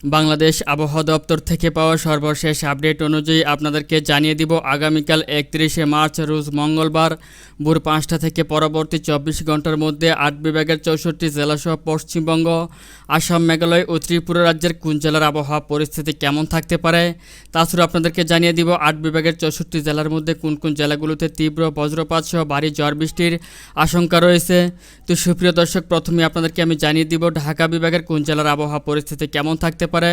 বাংলাদেশ আবহাওয়া দপ্তর থেকে পাওয়া সর্বশেষ আপডেট অনুযায়ী আপনাদেরকে জানিয়ে দিব আগামীকাল ৩১শে মার্চ রোজ মঙ্গলবার ভোর ৫টা থেকে পরবর্তী ২৪ ঘন্টার মধ্যে ৮ বিভাগের ৬৪ জেলাসহ পশ্চিমবঙ্গ, আসাম, মেঘালয় ও ত্রিপুরা রাজ্যের কোন জেলার আবহাওয়া পরিস্থিতি কেমন থাকতে পারে। তাছাড়া আপনাদেরকে জানিয়ে দিব ৮ বিভাগের ৬৪ জেলার মধ্যে কোন কোন জেলাগুলোতে তীব্র বজ্রপাত সহ ভারী ঝড় বৃষ্টির আশঙ্কা রয়েছে। তো সুপ্রিয় দর্শক, প্রথমে আপনাদেরকে আমি জানিয়ে দিব ঢাকা বিভাগের কোন জেলার আবহাওয়া পরিস্থিতি কেমন থাকতে পারে।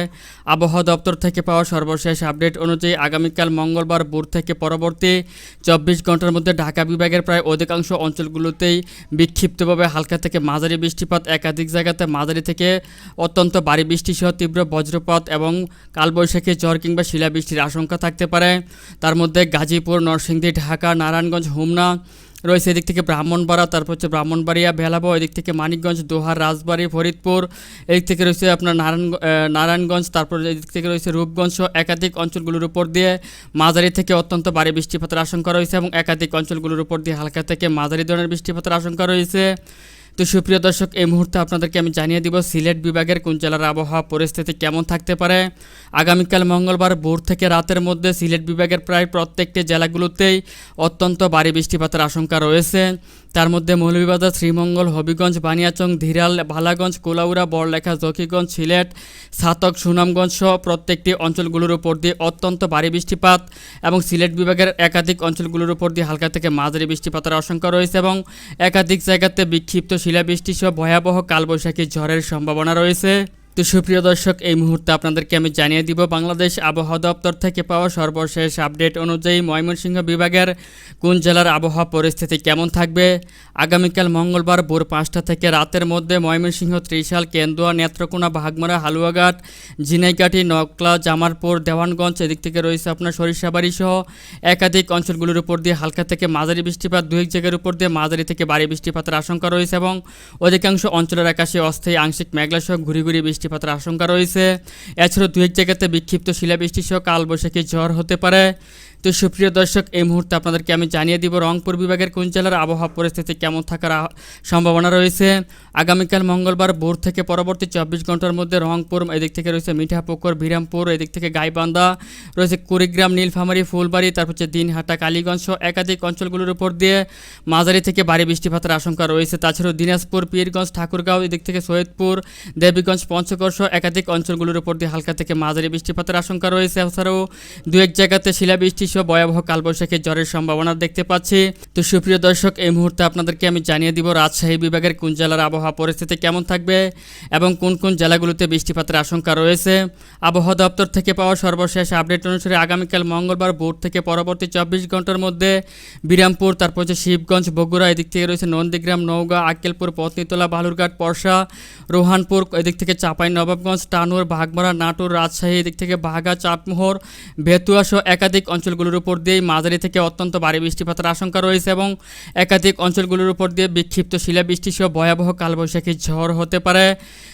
আবহাওয়া দপ্তর থেকে পাওয়া সর্বশেষ আপডেট অনুযায়ী আগামীকাল মঙ্গলবার ভোর থেকে পরবর্তী ২৪ ঘন্টার মধ্যে ঢাকা বিভাগের প্রায় অধিকাংশ অঞ্চলগুলোতেই বিক্ষিপ্তভাবে হালকা থেকে মাঝারি বৃষ্টিপাত, একাধিক জায়গাতে মাঝারি থেকে অত্যন্ত ভারী বৃষ্টি সহ তীব্র বজ্রপাত এবং কালবৈশাখী ঝড় কিংবা শিলাবৃষ্টির আশঙ্কা থাকতে পারে। তার মধ্যে গাজীপুর, নরসিংদী, ঢাকা, নারায়ণগঞ্জ, হোমনা রয়েছে, এদিক থেকে ব্রাহ্মণবাড়া, তারপর হচ্ছে ব্রাহ্মণবাড়িয়া, ভেলাবো, এদিক থেকে মানিকগঞ্জ, দোহার, রাজবাড়ী, ফরিদপুর, এদিক থেকে রয়েছে আপনার নারায়ণগঞ্জ, তারপর এদিক থেকে রয়েছে রূপগঞ্জ সহ একাধিক অঞ্চলগুলোর উপর দিয়ে মাঝারি থেকে অত্যন্ত ভারী বৃষ্টিপাতের আশঙ্কা রয়েছে এবং একাধিক অঞ্চলগুলোর উপর দিয়ে হালকা থেকে মাঝারি ধরনের বৃষ্টিপাতের আশঙ্কা রয়েছে। তো সুপ্রিয় দর্শক, এই মুহূর্তে আপনাদেরকে আমি জানিয়ে দিব সিলেট বিভাগের কোন জেলার আবহাওয়া পরিস্থিতি কেমন থাকতে পারে। আগামীকাল মঙ্গলবার ভোর থেকে রাতের মধ্যে সিলেট বিভাগের প্রায় প্রত্যেকটি জেলাগুলোতেই অত্যন্ত ভারী বৃষ্টিপাতের আশঙ্কা রয়েছে। তার মধ্যে মৌলভীবাজার, শ্রীমঙ্গল, হবিগঞ্জ, বানিয়াচং, ধীরাল, ভালাগঞ্জ, কোলাউড়া, বড়লেখা, জকিগঞ্জ, সিলেট, ছাতক, সুনামগঞ্জ সহ প্রত্যেকটি অঞ্চলগুলোর উপর দিয়ে অত্যন্ত ভারী বৃষ্টিপাত এবং সিলেট বিভাগের একাধিক অঞ্চলগুলোর উপর দিয়ে হালকা থেকে মাঝারি বৃষ্টিপাতের আশঙ্কা রয়েছে এবং একাধিক জায়গাতে বিক্ষিপ্ত শিলাবৃষ্টি সহ ভয়াবহ কালবৈশাখী ঝড়ের সম্ভাবনা রয়েছে। তো সুপ্রিয় দর্শক, এই মুহূর্তে আপনাদেরকে আমি জানিয়ে দিব বাংলাদেশ আবহাওয়া দপ্তর থেকে পাওয়া সর্বশেষ আপডেট অনুযায়ী ময়মনসিংহ বিভাগের কোন জেলার আবহাওয়া পরিস্থিতি কেমন থাকবে। আগামীকাল মঙ্গলবার ভোর ৫টা থেকে রাতের মধ্যে ময়মনসিংহ, ত্রিশাল, কেন্দুয়া, নেত্রকোনা, ভাগমারা, হালুয়াঘাট, ঝিনাইগাটি, নকলা, জামালপুর, দেওয়ানগঞ্জ, এদিক থেকে রয়েছে আপনার সরিষাবাড়ি সহ একাধিক অঞ্চলগুলোর উপর দিয়ে হালকা থেকে মাঝারি বৃষ্টিপাত, দুই এক জায়গার উপর দিয়ে মাঝারি থেকে ভারী বৃষ্টিপাতের আশঙ্কা রয়েছে এবং অধিকাংশ অঞ্চলের আকাশে অস্থায়ী আংশিক মেঘলা সহ ঘুরি ঘুরি বৃষ্টিপাতের আশঙ্কা রয়েছে। এছাড়াও দু এক জায়গাতে বিক্ষিপ্ত শিলাবৃষ্টি সহ কালবৈশাখী ঝড় হতে পারে। তো সুপ্রিয় দর্শক, এই মুহূর্তে আপনাদেরকে আমি জানিয়ে দিব রংপুর বিভাগের কোন জেলার আবহাওয়া পরিস্থিতি কেমন থাকার সম্ভাবনা রয়েছে। আগামীকাল মঙ্গলবার ভোর থেকে পরবর্তী ২৪ ঘন্টার মধ্যে রংপুর, এদিক থেকে রয়েছে মিঠাপুকুর, বিরামপুর, এদিক থেকে গাইবান্ধা রয়েছে, কুড়িগ্রাম, নীলফামারী, ফুলবাড়ি, তারপর হচ্ছে দিনহাটা, কালীগঞ্জ সহ একাধিক অঞ্চলগুলোর উপর দিয়ে মাঝারি থেকে ভারী বৃষ্টিপাতের আশঙ্কা রয়েছে। তাছাড়াও দিনাজপুর, পীরগঞ্জ, ঠাকুরগাঁও, এদিক থেকে সৈয়দপুর, দেবীগঞ্জ, পঞ্চগড় সহ একাধিক অঞ্চলগুলোর উপর দিয়ে হালকা থেকে মাঝারি বৃষ্টিপাতের আশঙ্কা রয়েছে। এছাড়াও দু এক জায়গাতে শিলাবৃষ্টি সহ ভয়াবহ কালবৈশাখী ঝড়ের সম্ভাবনা দেখতে পাচ্ছি। তো সুপ্রিয় দর্শক, এই মুহূর্তে আপনাদেরকে আমি জানিয়ে দিব রাজশাহী বিভাগের কোন জেলার আবহাওয়া পরিস্থিতি কেমন থাকবে এবং কোন কোন জেলাগুলোতে বৃষ্টিপাতের আশঙ্কা রয়েছে। আবহাওয়া দপ্তর থেকে পাওয়া সর্বশেষ আপডেট অনুসারে আগামীকাল মঙ্গলবার ভোর থেকে পরবর্তী ২৪ ঘন্টার মধ্যে বিরামপুর, তারপর হচ্ছে শিবগঞ্জ, বগুড়া, এদিক থেকে রয়েছে নন্দীগ্রাম, নওগাঁ, আক্কেলপুর, পত্নীতলা, বালুরঘাট, পরশা, রোহানপুর, এদিক থেকে চাঁপাইনবাবগঞ্জ, টানুর, ভাগমারা, নাটোর, রাজশাহী, এদিক থেকে বাঘা, চাটমোহর, বেতুয়া সহ একাধিক অঞ্চলগুলোর উপর দিয়ে মাঝারি থেকে অত্যন্ত ভারী বৃষ্টিপাতের আশঙ্কা রয়েছে এবং একাধিক অঞ্চলগুলোর উপর দিয়ে বিক্ষিপ্ত শিলাবৃষ্টি সহ ভয়াবহ কালবৈশাখী ঝড় হতে পারে।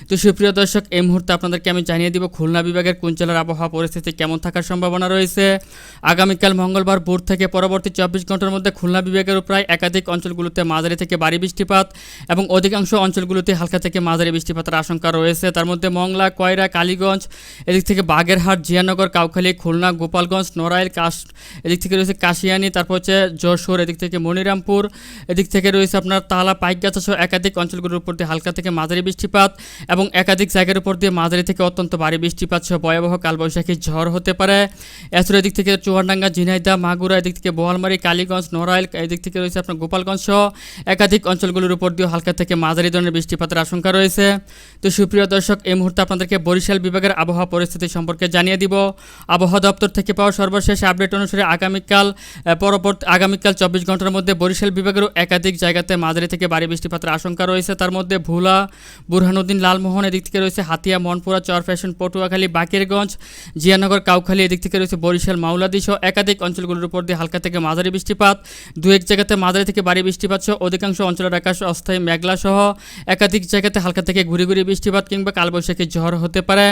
তো সুপ্রিয় দর্শক, এই মুহূর্তে আপনাদেরকে আমি জানিয়ে দিব খুলনা বিভাগের কোন জেলার আবহাওয়া পরিস্থিতি কেমন থাকার সম্ভাবনা রয়েছে। আগামীকাল মঙ্গলবার ভোর থেকে পরবর্তী ২৪ ঘন্টার মধ্যে খুলনা বিভাগের প্রায় একাধিক অঞ্চলগুলোতে মাঝারি থেকে ভারী বৃষ্টিপাত এবং অধিকাংশ অঞ্চলগুলোতে হালকা থেকে মাঝারি বৃষ্টিপাতের আশঙ্কা রয়েছে। তার মধ্যে মংলা, কয়রা, কালীগঞ্জ, এদিক থেকে বাগেরহাট, জিয়ানগর, কাউখালী, খুলনা, গোপালগঞ্জ, নড়াইল, এদিক থেকে রয়েছে কাশিয়ানী, তারপর হচ্ছে যশোর, এদিক থেকে মনিরামপুর, এদিক থেকে রয়েছে আপনার তালা, পাইকগাছা সহ একাধিক অঞ্চলগুলোর উপর দিয়ে হালকা থেকে মাঝারি বৃষ্টিপাত এবং একাধিক জায়গার উপর দিয়ে মাঝারি থেকে অত্যন্ত ভারী বৃষ্টিপাত সহ ভয়াবহ কালবৈশাখী ঝড় হতে পারে। এছাড়া এদিক থেকে চুয়াডাঙ্গা, ঝিনাইদহ, মাগুরা, এদিক থেকে বোয়ালমারী, কালীগঞ্জ, নড়াইল, এদিক থেকে রয়েছে আপনার গোপালগঞ্জ সহ একাধিক অঞ্চলগুলোর উপর দিয়ে হালকা থেকে মাঝারি ধরনের বৃষ্টিপাতের আশঙ্কা রয়েছে। তো সুপ্রিয় দর্শক, এই মুহূর্তে আপনাদেরকে বরিশাল বিভাগের আবহাওয়া পরিস্থিতি সম্পর্কে জানিয়ে দিব। আবহাওয়া দপ্তর থেকে পাওয়া সর্বশেষ আপডেট অনুসারে আগামীকাল ২৪ ঘন্টার মধ্যে বরিশাল বিভাগেরও একাধিক জায়গাতে মাঝারি থেকে ভারী বৃষ্টিপাতের আশঙ্কা রয়েছে। তার মধ্যে ভোলা, বুরহানুদ্দিন, লালমোহন, এদিক থেকে রয়েছে হাতিয়া, মনপুরা, চরফ্যাশন, পটুয়াখালী, বাকেরগঞ্জ, জিয়ানগর, কাউখালী, এদিক থেকে রয়েছে বরিশাল, মাওলাদি সহ একাধিক অঞ্চলগুলোর উপর দিয়ে হালকা থেকে মাঝারি বৃষ্টিপাত, দু এক জায়গাতে মাঝারি থেকে ভারী বৃষ্টিপাত সহ অধিকাংশ অঞ্চলের আকাশ অস্থায়ী মেঘলা সহ একাধিক জায়গাতে হালকা থেকে ঘুরি ঘুরি বৃষ্টিপাত কিংবা কালবৈশাখী ঝড় হতে পারে।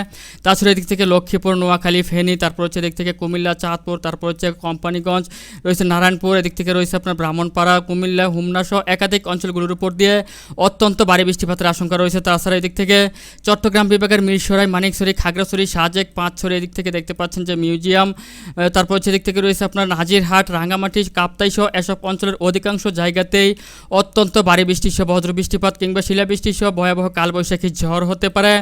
তাছাড়া এদিক থেকে লক্ষ্মীপুর, নোয়াখালী, ফেনী, তারপর হচ্ছে এদিক থেকে কুমিল্লা, চাঁদপুর, তারপর হচ্ছে কোম্পানিগঞ্জ, রয়েছে নারায়ণপুর, এদিক থেকে রয়েছে আপনার ব্রাহ্মণপাড়া, কুমিল্লা, হোমনা সহ একাধিক অঞ্চলগুলোর উপর দিয়ে অত্যন্ত ভারী বৃষ্টিপাতের আশঙ্কা রয়েছে। তাছাড়া এদিক থেকে চট্টগ্রাম বিভাগের মিরসরাই, মানিকছড়ি, খাগড়াছড়ি, সাজেক, পাঁচছড়ি এদিক থেকে দেখতে পাচ্ছেন যে মিউজিয়াম, তারপর হচ্ছে এদিক থেকে রয়েছে আপনার হাজিরহাট, রাঙ্গামাটি, কাপ্তাই সহ এসব অঞ্চলের অধিকাংশ জায়গাতেই অত্যন্ত ভারী বৃষ্টি সহ বজ্র বৃষ্টিপাত কিংবা শিলাবৃষ্টি সহ ভয়াবহ কালবৈশাখী ঝড় হতে পারে।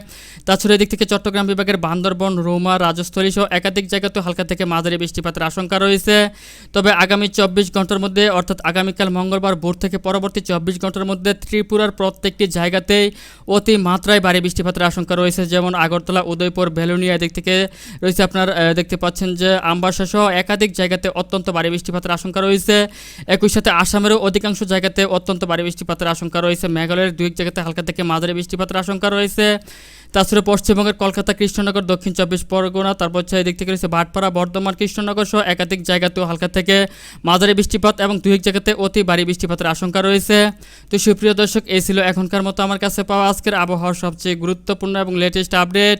তাছাড়া এদিক থেকে চট্টগ্রাম বিভাগের বান্দরবন, রৌমা, রাজস্থলী সহ একাধিক জায়গাতে হালকা থেকে মাঝারি বৃষ্টিপাতের আশঙ্কা রয়েছে। তবে আগামী 24 ঘন্টার মধ্যে অর্থাৎ আগামীকাল মঙ্গলবার ভোর থেকে পরবর্তী 24 ঘন্টার মধ্যে ত্রিপুরার প্রত্যেকটি জায়গাতেই অতি মাত্রায় ভারী বৃষ্টিপাতের আশঙ্কা রয়েছে। যেমন আগরতলা, উদয়পুর, ভেলুনিয়া এদিক থেকে রয়েছে আপনার দেখতে পাচ্ছেন যে আমবাসা সহ একাধিক জায়গাতে অত্যন্ত ভারী বৃষ্টিপাতের আশঙ্কা রয়েছে। একই সাথে আসামেরও অধিকাংশ জায়গাতে অত্যন্ত ভারী বৃষ্টিপাতের আশঙ্কা রয়েছে। মেঘালয়ের দুই জায়গাতে হালকা থেকে মাঝারি বৃষ্টিপাতের আশঙ্কা রয়েছে। তাছাড়া পশ্চিমবঙ্গের কলকাতা, কৃষ্ণনগর, দক্ষিণ 24 পরগনা, তারপর হচ্ছে এদিক থেকে রয়েছে ভাটপাড়া, বর্ধমান, কৃষ্ণনগর সহ একাধিক জায়গাতেও হালকা থেকে মাঝারি বৃষ্টিপাত এবং দুই জায়গাতে অতি ভারী বৃষ্টিপাতের আশঙ্কা রয়েছে। তো সুপ্রিয় দর্শক, এই ছিল এখনকার মতো আমার কাছে পাওয়া আজকের আবহাওয়ার সবচেয়ে গুরুত্বপূর্ণ এবং লেটেস্ট আপডেট।